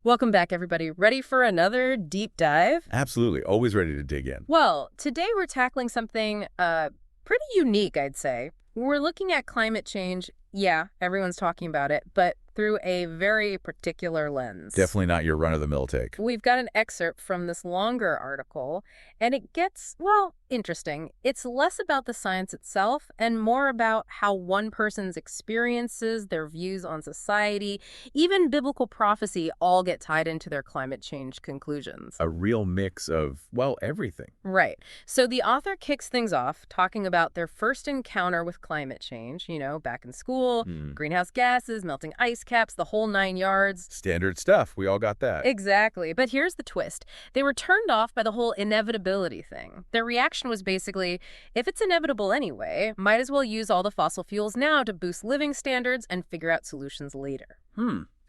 Welcome back, everybody. Ready for another deep dive? Absolutely. Always ready to dig in. Well, today we're tackling something pretty unique, I'd say. We're looking at climate change. Yeah, everyone's talking about it, but through a very particular lens. Definitely not your run-of-the-mill take. We've got an excerpt from this longer article, and it gets, well, interesting. It's less about the science itself and more about how one person's experiences, their views on society, even biblical prophecy all get tied into their climate change conclusions. A real mix of, well, everything. Right. So the author kicks things off talking about their first encounter with climate change, back in school, greenhouse gases, melting ice caps, the whole 9 yards. Standard stuff. We all got that. Exactly. But here's the twist. They were turned off by the whole inevitability thing. Their reaction was basically, if it's inevitable anyway, might as well use all the fossil fuels now to boost living standards and figure out solutions later.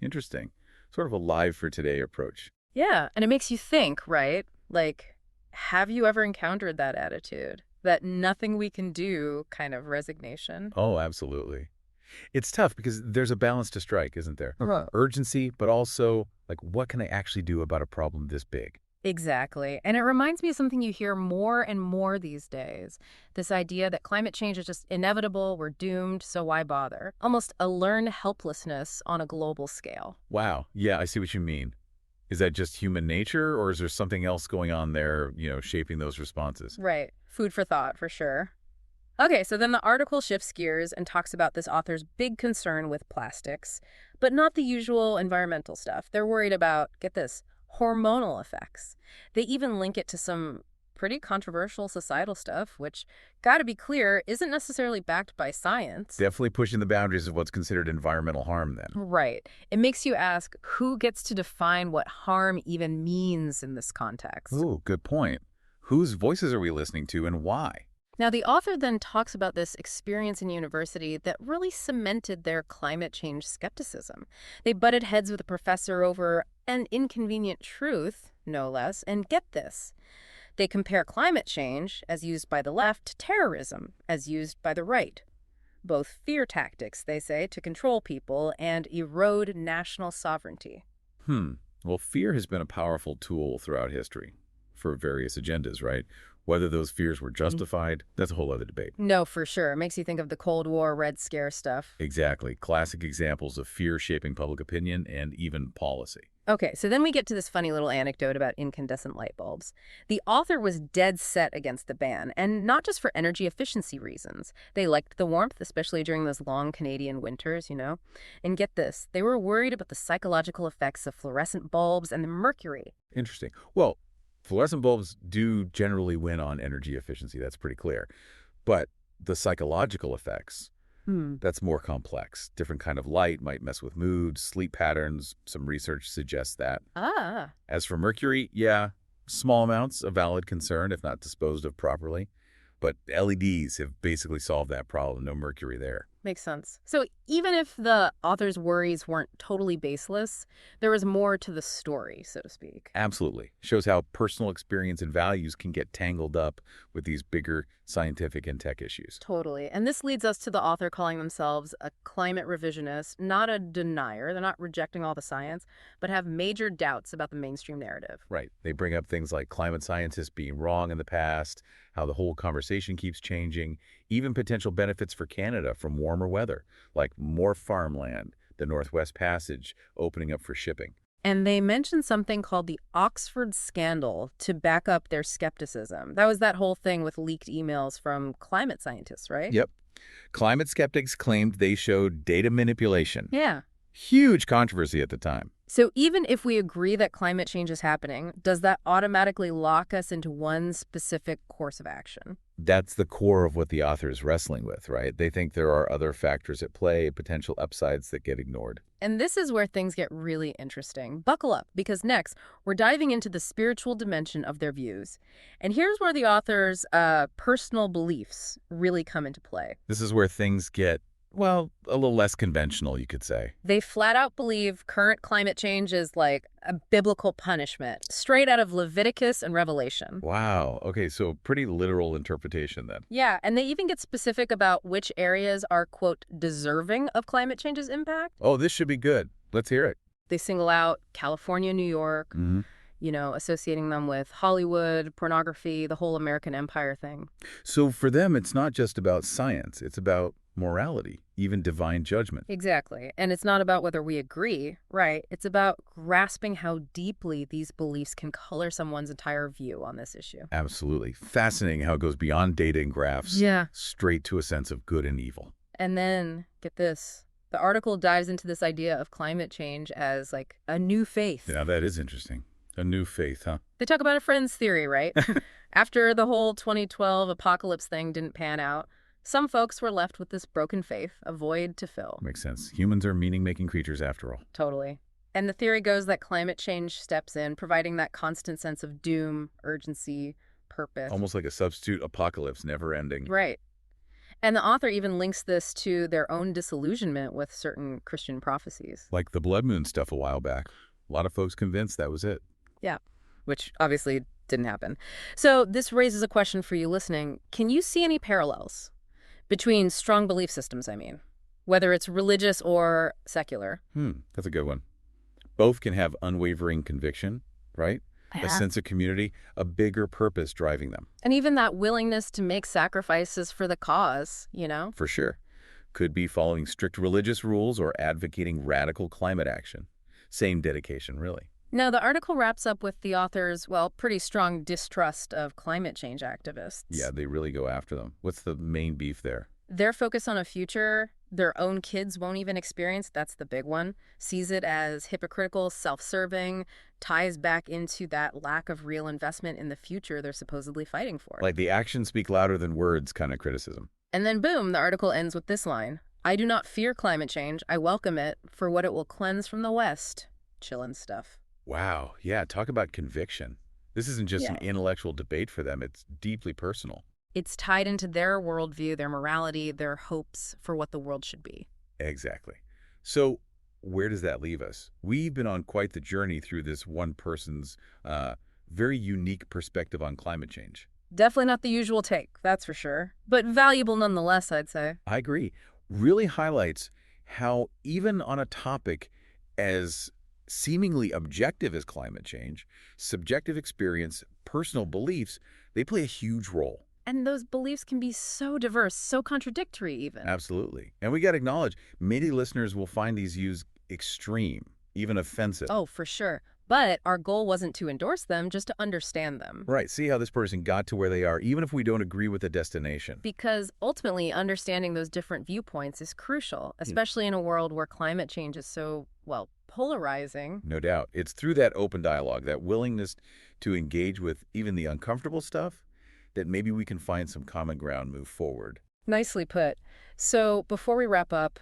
Interesting. Sort of a live for today approach. Yeah, and it makes you think, right? Like, have you ever encountered that attitude? That nothing we can do kind of resignation? Oh, absolutely. It's tough because there's a balance to strike, isn't there? Right. Urgency, but also, like, what can I actually do about a problem this big? Exactly. And it reminds me of something you hear more and more these days. This idea that climate change is just inevitable, we're doomed, so why bother? Almost a learned helplessness on a global scale. Wow. Yeah, I see what you mean. Is that just human nature, or is there something else going on there, shaping those responses? Right. Food for thought, for sure. Okay, so then the article shifts gears and talks about this author's big concern with plastics, but not the usual environmental stuff. They're worried about, get this, hormonal effects. They even link it to some pretty controversial societal stuff, which, gotta be clear, isn't necessarily backed by science. Definitely pushing the boundaries of what's considered environmental harm then. Right. It makes you ask, who gets to define what harm even means in this context? Ooh, good point. Whose voices are we listening to and why? Now, the author then talks about this experience in university that really cemented their climate change skepticism. They butted heads with a professor over an inconvenient truth, no less, and get this. They compare climate change, as used by the left, to terrorism, as used by the right. Both fear tactics, they say, to control people and erode national sovereignty. Well, fear has been a powerful tool throughout history for various agendas, right? Whether those fears were justified, that's a whole other debate. No, for sure. It makes you think of the Cold War, Red Scare stuff. Exactly. Classic examples of fear shaping public opinion and even policy. Okay, so then we get to this funny little anecdote about incandescent light bulbs. The author was dead set against the ban, and not just for energy efficiency reasons. They liked the warmth, especially during those long Canadian winters. And get this, they were worried about the psychological effects of fluorescent bulbs and the mercury. Interesting. Well, fluorescent bulbs do generally win on energy efficiency. That's pretty clear. But the psychological effects, that's more complex. Different kind of light might mess with mood, sleep patterns. Some research suggests that. Ah, As for mercury, yeah, small amounts, a valid concern if not disposed of properly. But LEDs have basically solved that problem. No mercury there. makes sense. So even if the author's worries weren't totally baseless, there was more to the story, so to speak. Absolutely. Shows how personal experience and values can get tangled up with these bigger scientific and tech issues. Totally. And this leads us to the author calling themselves a climate revisionist, not a denier. They're not rejecting all the science, but have major doubts about the mainstream narrative. Right. They bring up things like climate scientists being wrong in the past, how the whole conversation keeps changing, even potential benefits for Canada from warmer weather, like more farmland, the Northwest Passage opening up for shipping. And they mentioned something called the Oxford scandal to back up their skepticism. That was that whole thing with leaked emails from climate scientists, right? Yep. Climate skeptics claimed they showed data manipulation. Yeah. Huge controversy at the time. So even if we agree that climate change is happening, does that automatically lock us into one specific course of action? That's the core of what the author is wrestling with, right? They think there are other factors at play, potential upsides that get ignored. And this is where things get really interesting. Buckle up, because next, we're diving into the spiritual dimension of their views. And here's where the author's personal beliefs really come into play. This is where things get, well, a little less conventional, you could say. They flat out believe current climate change is like a biblical punishment, straight out of Leviticus and Revelation. Wow. Okay, so pretty literal interpretation then. Yeah, and they even get specific about which areas are, quote, deserving of climate change's impact. Oh, this should be good. Let's hear it. They single out California, New York, Hmm. associating them with Hollywood, pornography, the whole American empire thing. So for them, it's not just about science. It's about morality, even divine judgment. Exactly. And it's not about whether we agree, right? It's about grasping how deeply these beliefs can color someone's entire view on this issue. Absolutely. Fascinating how it goes beyond data and graphs Yeah. straight to a sense of good and evil. And then, get this, the article dives into this idea of climate change as like a new faith. Yeah, that is interesting. A new faith, huh? They talk about a friend's theory, right? After the whole 2012 apocalypse thing didn't pan out, some folks were left with this broken faith, a void to fill. Makes sense. Humans are meaning-making creatures after all. Totally. And the theory goes that climate change steps in, providing that constant sense of doom, urgency, purpose. Almost like a substitute apocalypse, never ending. Right. And the author even links this to their own disillusionment with certain Christian prophecies. Like the blood moon stuff a while back. A lot of folks convinced that was it. Yeah, which obviously didn't happen. So this raises a question for you listening. Can you see any parallels between strong belief systems, whether it's religious or secular? That's a good one. Both can have unwavering conviction, right? A sense of community, a bigger purpose driving them. And even that willingness to make sacrifices for the cause, For sure. Could be following strict religious rules or advocating radical climate action. Same dedication, really. Now, the article wraps up with the author's, pretty strong distrust of climate change activists. Yeah, they really go after them. What's the main beef there? Their focus on a future their own kids won't even experience, that's the big one, sees it as hypocritical, self-serving, ties back into that lack of real investment in the future they're supposedly fighting for. Like the actions speak louder than words kind of criticism. And then boom, the article ends with this line: "I do not fear climate change. I welcome it for what it will cleanse from the West." Chillin' stuff. Wow. Yeah, talk about conviction. This isn't just an Yeah. intellectual debate for them. It's deeply personal. It's tied into their worldview, their morality, their hopes for what the world should be. Exactly. So where does that leave us? We've been on quite the journey through this one person's very unique perspective on climate change. Definitely not the usual take, that's for sure. But valuable nonetheless, I'd say. I agree. Really highlights how even on a topic as seemingly objective as climate change, subjective experience, personal beliefs, they play a huge role. And those beliefs can be so diverse, so contradictory even. Absolutely. And we got to acknowledge, many listeners will find these views extreme, even offensive. Oh, for sure. But our goal wasn't to endorse them, just to understand them. Right. See how this person got to where they are, even if we don't agree with the destination. Because ultimately, understanding those different viewpoints is crucial, especially in a world where climate change is so, polarizing. No doubt. It's through that open dialogue, that willingness to engage with even the uncomfortable stuff, that maybe we can find some common ground, move forward. Nicely put. So before we wrap up,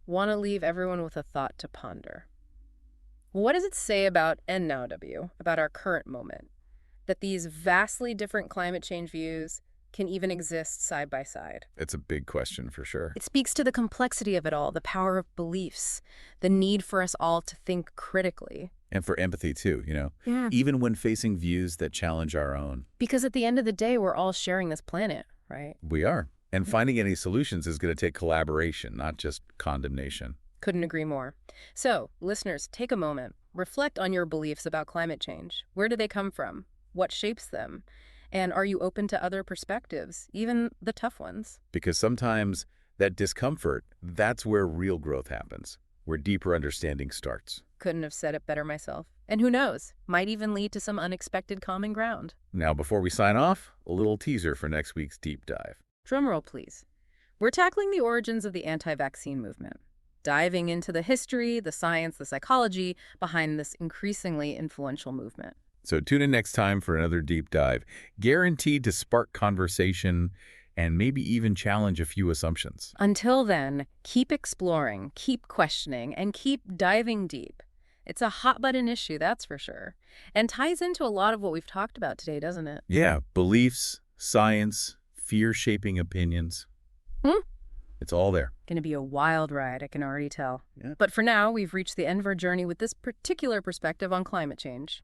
want to leave everyone with a thought to ponder. What does it say about, and now W, about our current moment, that these vastly different climate change views can even exist side by side? It's a big question for sure. It speaks to the complexity of it all, the power of beliefs, the need for us all to think critically. And for empathy too, Yeah. even when facing views that challenge our own. Because at the end of the day, we're all sharing this planet, right? We are. And finding any solutions is going to take collaboration, not just condemnation. Couldn't agree more. So, listeners, take a moment. Reflect on your beliefs about climate change. Where do they come from? What shapes them? And are you open to other perspectives, even the tough ones? Because sometimes that discomfort, that's where real growth happens, where deeper understanding starts. Couldn't have said it better myself. And who knows, might even lead to some unexpected common ground. Now, before we sign off, a little teaser for next week's deep dive. Drumroll, please. We're tackling the origins of the anti-vaccine movement, diving into the history, the science, the psychology behind this increasingly influential movement. So tune in next time for another deep dive, guaranteed to spark conversation and maybe even challenge a few assumptions. Until then, keep exploring, keep questioning, and keep diving deep. It's a hot-button issue, that's for sure. And ties into a lot of what we've talked about today, doesn't it? Yeah, beliefs, science, fear-shaping opinions. It's all there. Going to be a wild ride, I can already tell. Yeah. But for now, we've reached the end of our journey with this particular perspective on climate change.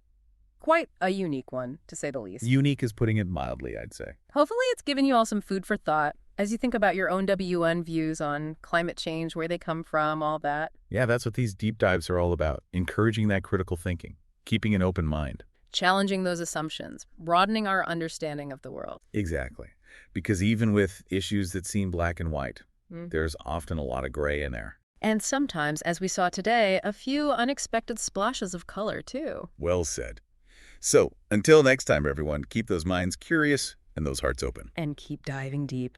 Quite a unique one, to say the least. Unique is putting it mildly, I'd say. Hopefully it's given you all some food for thought, As you think about your own WN views on climate change, where they come from, all that, Yeah, that's what these deep dives are all about, encouraging that critical thinking, keeping an open mind. challenging those assumptions, broadening our understanding of the world. Exactly. Because even with issues that seem black and white, Mm. there's often a lot of gray in there. And sometimes, as we saw today, a few unexpected splashes of color, too. Well said. So, until next time, everyone, keep those minds curious and those hearts open. And keep diving deep.